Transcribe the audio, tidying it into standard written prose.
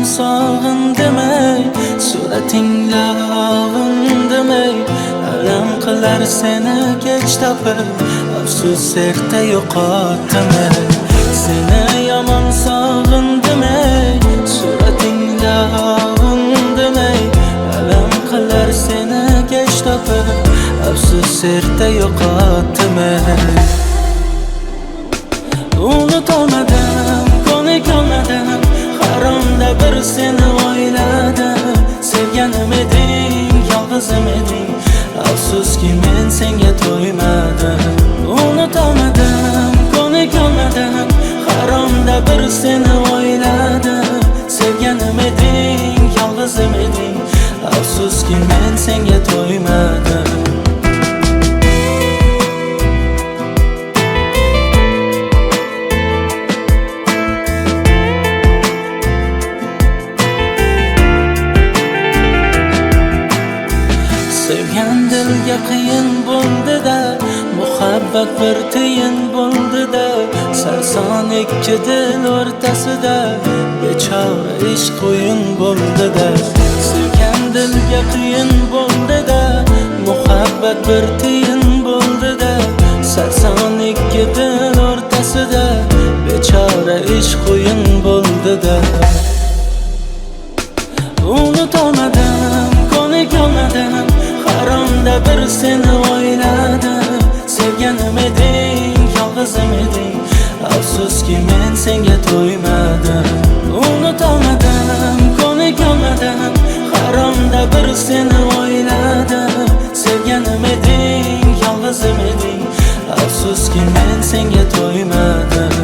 sog'in demay, suratingda og'in demay, alam qilar seni kech topib, afsus erta yo'qotdimay. Seni yomon sog'in demay, suratingda og'in demay, alam qilar seni kech topib, afsus erta yo'qotdimay. Unutolmadim, ko'nikolmadim, haromda bir seni o'yladim. Sevganim eding, yolg'izim eding, afsuski men senga to'ymadim. Unutolmadim, ko'nikolmadim, haromda bir seni o'yladim. Sevganim eding, yolg'izim eding, afsuski men senga to'ymadim. Sevgan dilga qiyin bo'ldi-da, muhabbat bir tiyin bo'ldi-da, sarson ikki dil o'rtasida bechora ishq o'yin bo'ldi-da. Sevgan dilga qiyin bo'ldi-da, muhabbat bir tiyin bo'ldi-da, sarson ikki dil o'rtasida bechora ishq o'yin bo'ldi-da. Unutolmadim, ko'nikolmadim, haromda bir seni o'yladim. Sevganim eding, yolg'izim eding, afsuski men senga to'ymadim. Unutolmadim, ko'nikolmadim, haromda bir seni o'yladim. Sevganim eding, yolg'izim eding, afsuski men senga to'ymadim.